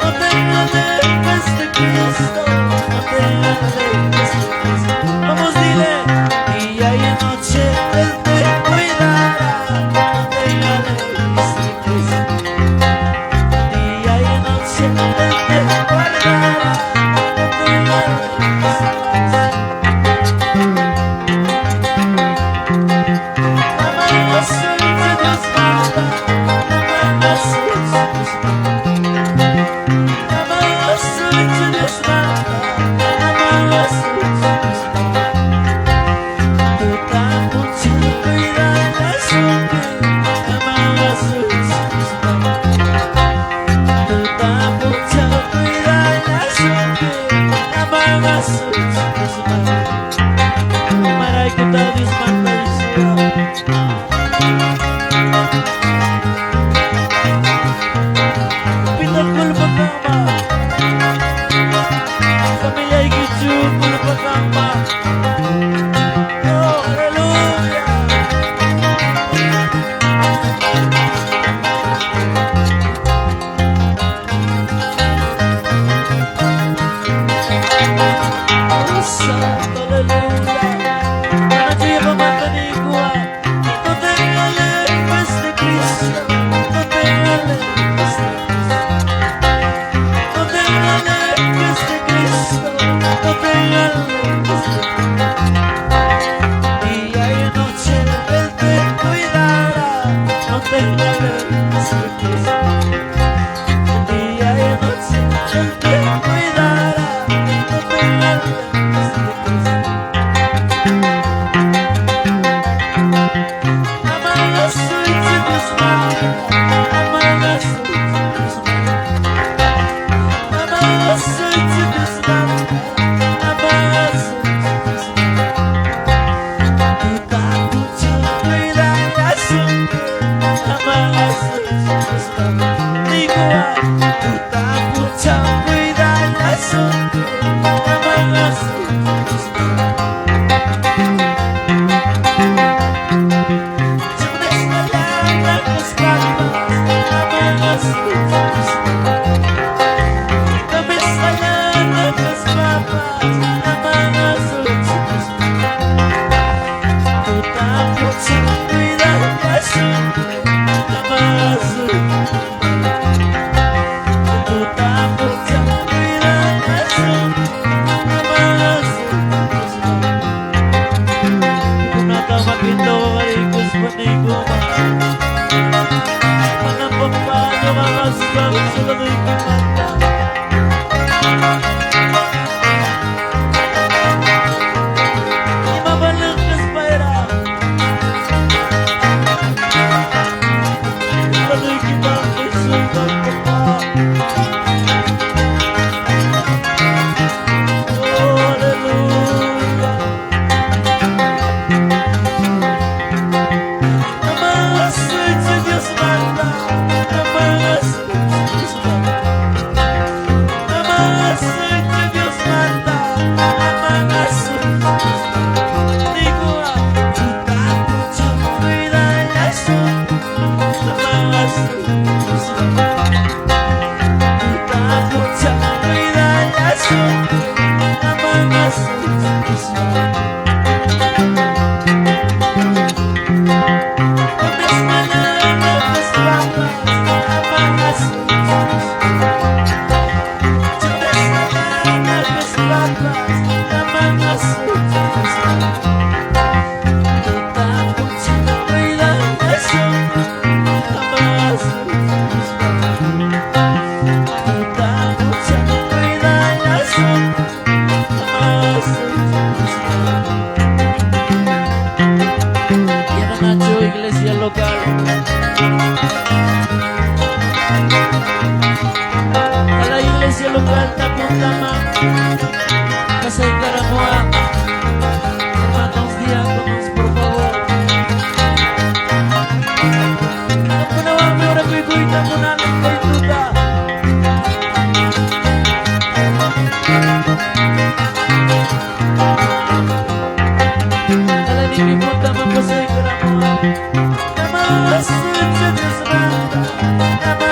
No tengo lejos de Cristo, no tengo lejos de Cristo. Vamos, dile. Día y noche Él te cuidará. No tengo lejos de Cristo. Día y noche Él te guardará. No tengo lejos de Cristo. Amar soy de Dios manda. Amar soy de Dios manda. Amar soy de Dios manda. Amar soy de Dios manda. Tu tanto te cuidarás siempre. Amar soy de Dios manda. Tu tanto te cuidarás siempre. Amar soy de Dios manda. Maray kita Dios manda Israel. Pinagkul pagkama Pamilya ikichu kul pagkama. Oh, hallelujah. Oh, santo, hallelujah. Nandiyo pa man kanikuha. No tengo lejos de Cristo. No tengo lejos de Cristo. No tengo lejos de Cristo. No tengo lejos de Cristo. Día y noche Él te cuidará. No tengo lejos de Cristo. Día y noche Él te cuidará. No tengo lejos de Cristo. Amar soy de Dios manda. Amar soy de Dios manda. Amar soy de Dios manda. Amar soy de Dios manda. Tu tanto te cuidarás siempre. Amar soy de Dios manda. Digo, tu tanto te cuidarás siempre. Amar soy de Dios manda. Nama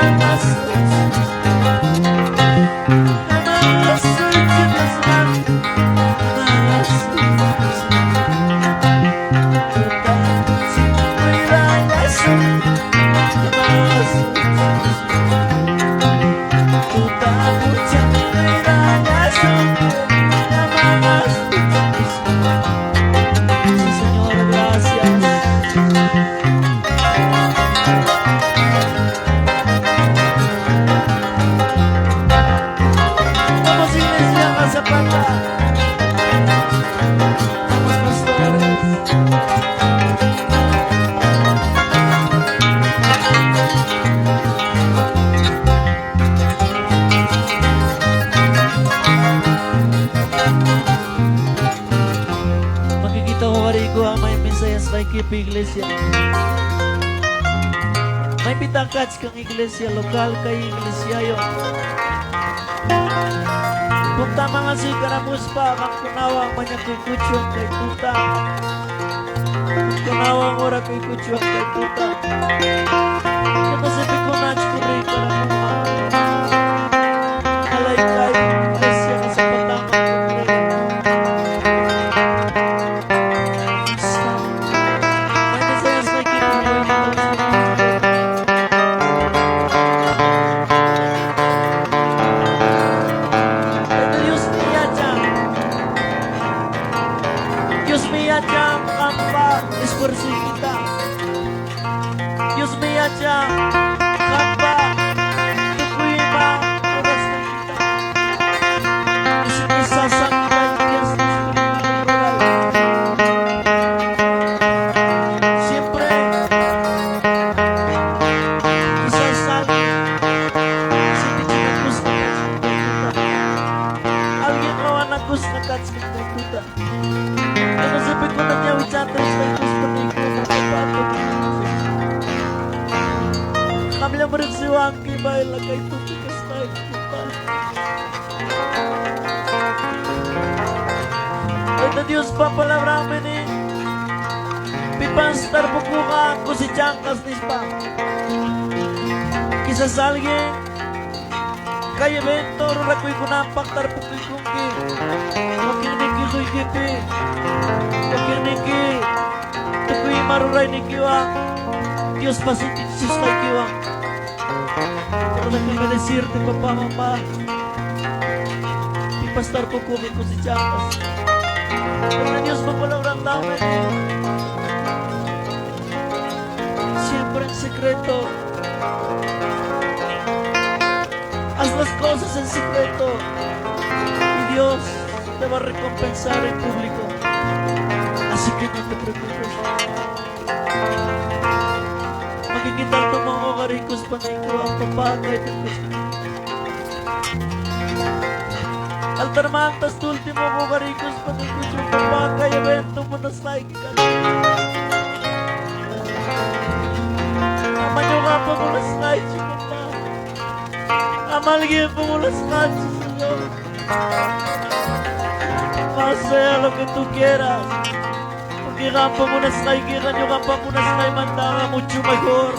Iglesia. May pitangkats kang iglesia, lokal kay iglesia yun. Kung tama nga si Karamus pa, kang kunawang manyakikutsyon kay tuta. Kung kunawang ora kay kutsyon kay tuta. Yung kasi pikunach ko rin Karamus. Alay kay iglesia kasi patama ko rin. Esfuerzo kita, Dios me haya kapa, tukuima oras na kita. Isasangkay Dios na siempre isasangkay si Pichinakus na kats alguien kawan nakus na kats kita. Ano sabi ko na niya wichata kami lang bersiwang kibay lagay tupikas tayo kita. Ito Diyos pa palabra ni pipanstar bukuka ko si Jangkas nispa. Kisah salgi kaya bentor rakoy ko nampak tarpukoy kungki. Makiniki ko'y kipi. Makiniki tukoy maruray ni kiwang. Dios pasuntin sus kay kiwang. Pero nagkakadesirte papá mamá. Ipastar po kumi ko si Jangkas. Pero na Dios magpalawrang namin. Siempre en secreto. Haz las cosas en secreto. Y Dios te va a recompensar en público. Así que no te preocupes. Makikita ito mga karikos paniko ang papagay ng gusto. Altarmantas tu ultimo ko karikos paniko yung papagay evento mo na sa ikikan. Amanyo nga pa mo na sa ikikan. Amalgin po mo na sa ikikan. Masaya lo que tú quieras. Porque rampa mo na sa ikikan yung rampa mo na sa mandanga mucho mejor.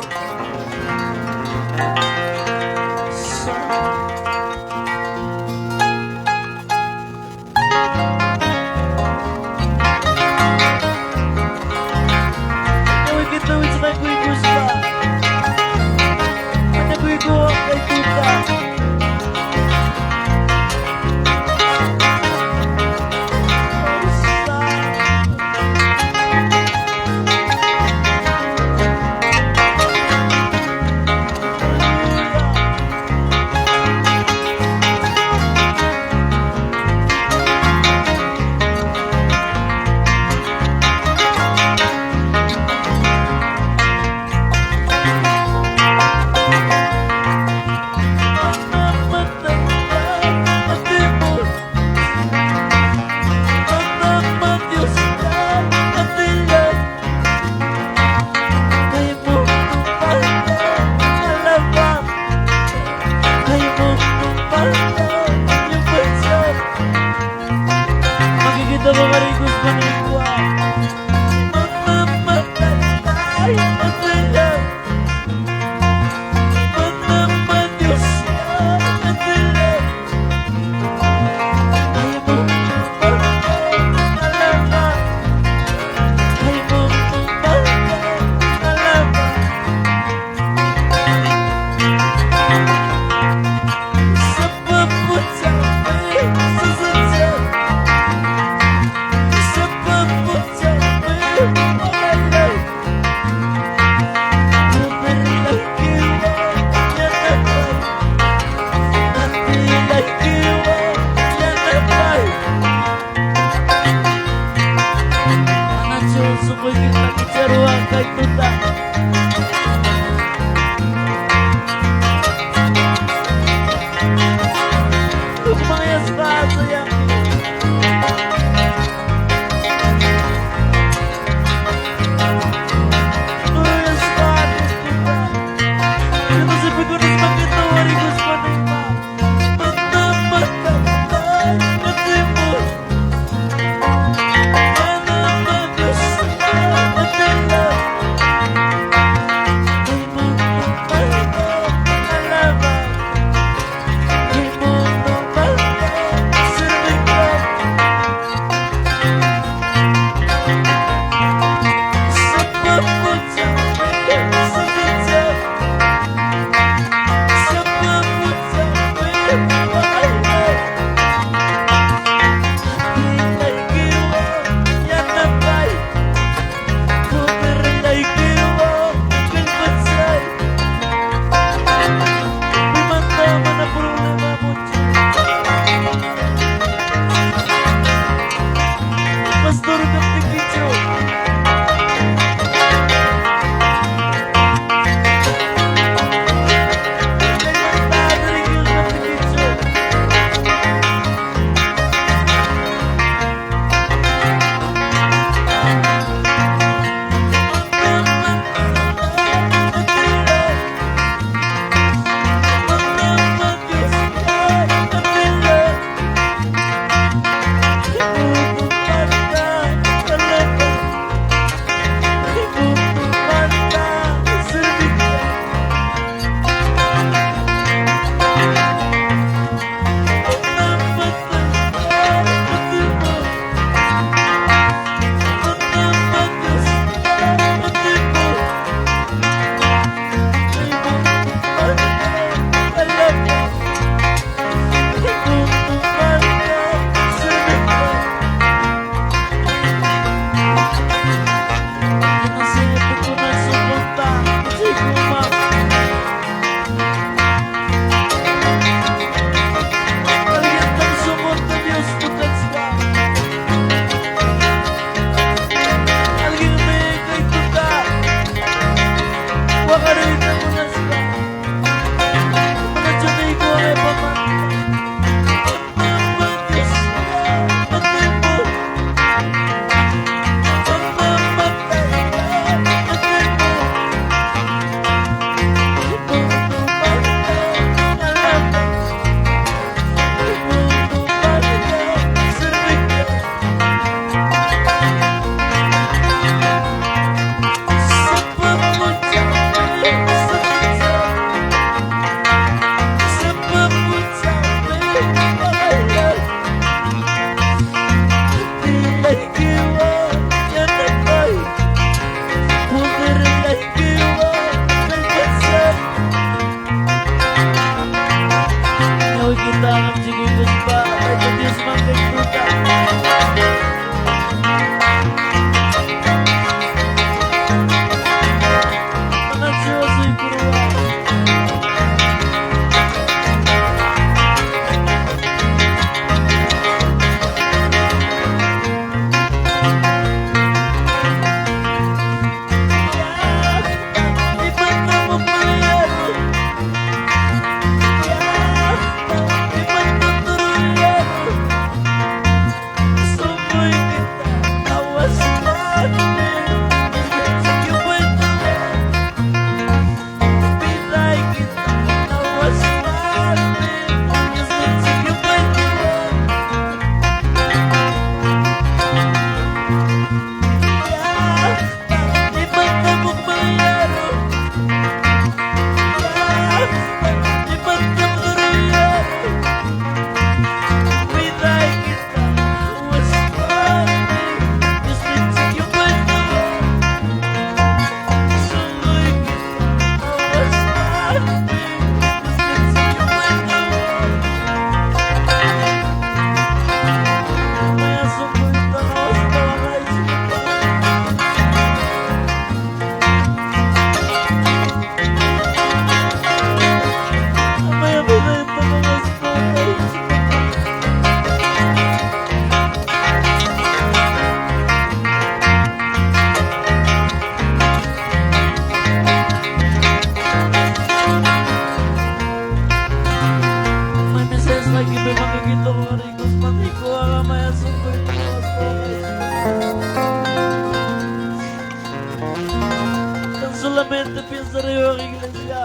Solamente pensaré en iglesia.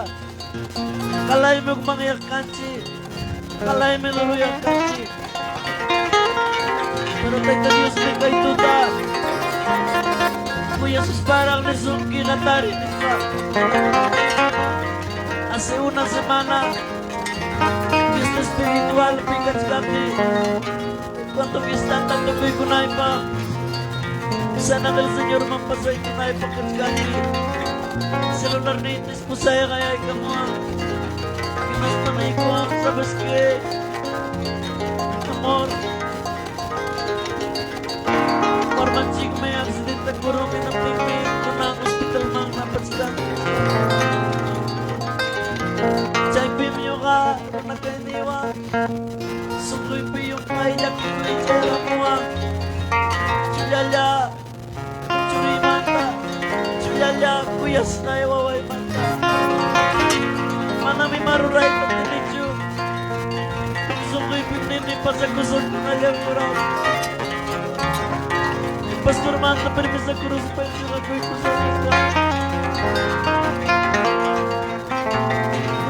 Kalay mo kumangiyak kanchi. Kalay mo luluyak kanchi. Pero tayo Dios me kay tuta. Kuya sus parang nesong kinatari nisa. Hace una semana fiesta espiritual pikas kami. Cuando fiesta tanto ko'y kunay pa. Sana del Señor mampasay kunay pa kami. Celular nitis po saya kaya kamu kinas panay ko ang sabes que amor mancing may aksidente kurong inapimit ko ng hospital mang napatsdan chay pimyo ka nagkainiwa sungkoy po yung kayak ko itsela mo ang chulala churimanta chulala kuyas na iwaway manta manami maruray pa tinidyo sungkoy pinini pa sa kusog ko na lang muraw Pastor manta permis sa kurus pa yung ako'y kusanin ka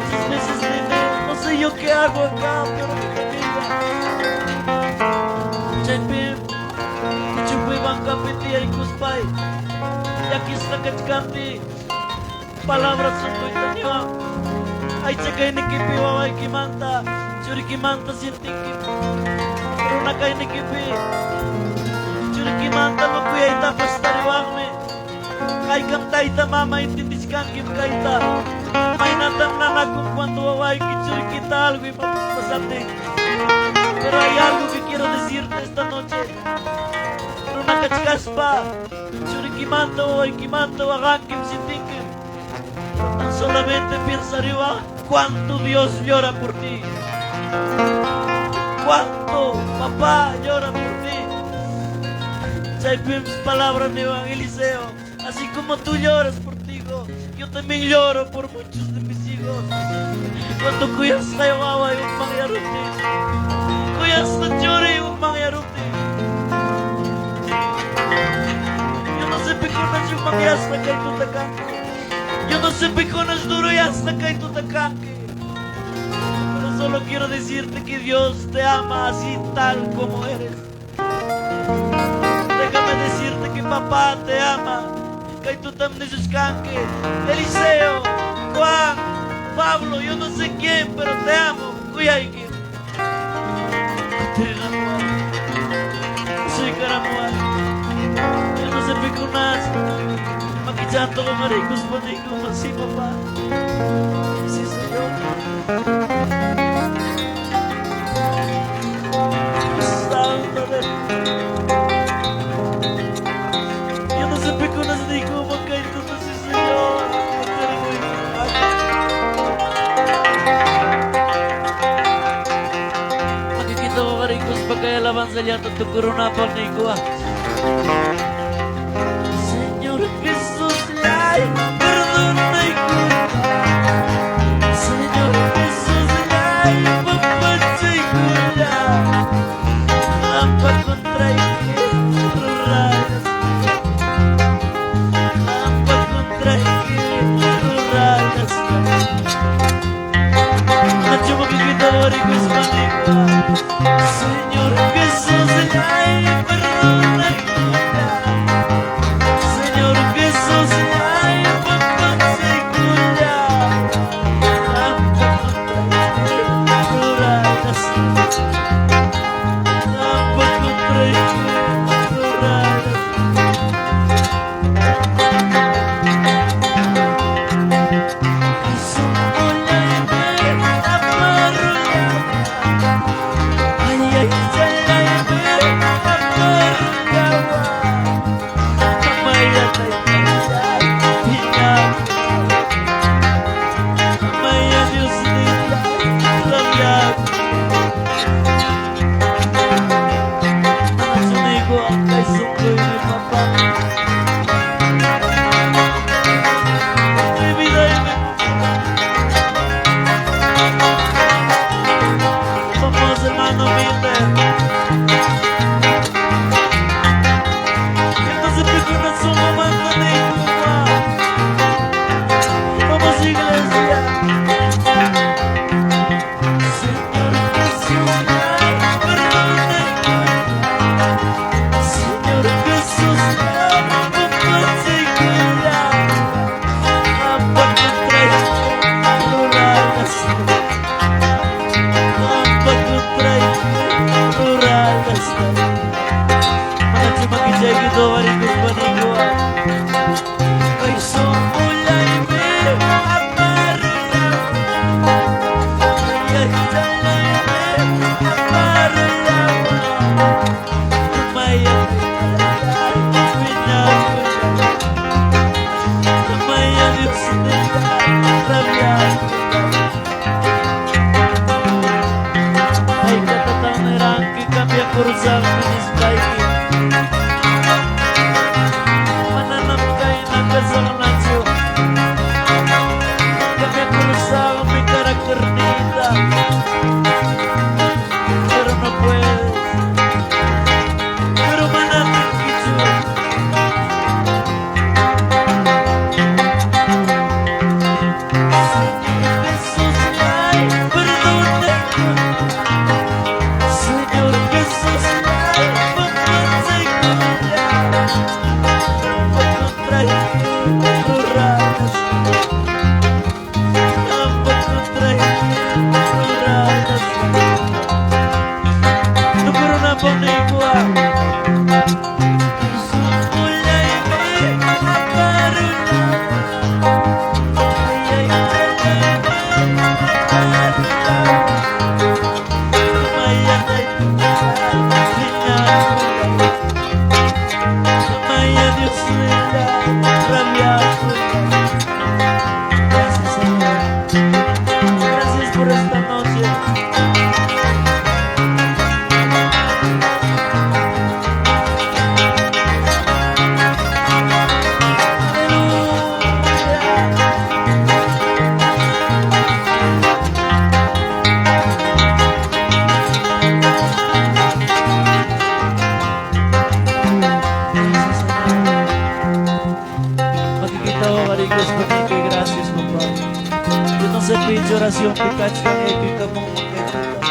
muchas veces nene no sé yo qué hago acá pero mi familia Chaypim chupoy bang kapiti ay kuspay yakis na kachkanti palabras sa ko'y tanyo ay tsakay ni kipi waway kimanta churi kimanta sinting kipi pero nakay ni kipi churi kimanta lo kuya itapas tariwang me kay kang taita mama intindis kang kim kaita may natang nanakong kwando waway kichuri kita algo ipapasate pero hay algo que quiero decirte esta noche pero nakachkas pa churi kimanta waway kimanta wakangkim sintingkim tan solamente piensa arriba cuánto Dios llora por ti cuánto papá llora por ti Chaypim's palabra de evangeliseo así como tú lloras por ti hijo yo también lloro por muchos de mis hijos cuando kuyas kayo away yung mangyaruti kuyas na churi yung mangyaruti yo no sé pikunas yung mangyas na kay tutakanke yo no sé pikunas duruyas na kay tutakanke pero solo quiero decirte que Dios te ama así tal como eres déjame decirte que papá te ama kay tutam ni Suskanke Eliseo Juan Pablo yo no sé quién pero te amo kuya ikin soy karamuan yo no sé pikunas makichanto ko marikos paniko si papá si Señor yo no sé pikunas di ko magkaito to si Señor makikita ko karikos pagkayalaban sa liyan at tukurunapang ni ko Señor Jesús ay perdonay ko Señor Jesús ay papansay ko lang ang pagkontray rurayas ang pagkontray rurayas Jesús Señor Jesús, ay, perdona. Señor Jesús, ay, pagkonsegula. Kurang menisbaiki menanam kain agar langsung kami berusaha memiliki karakter nita pero no puedes pero manapin gitu Jesús ay perdona Señor Jesús ay pagkonsegula Gracias por esta noche. Gracias, papá. Yo no sé pinche oración, Pikachu, épica, como que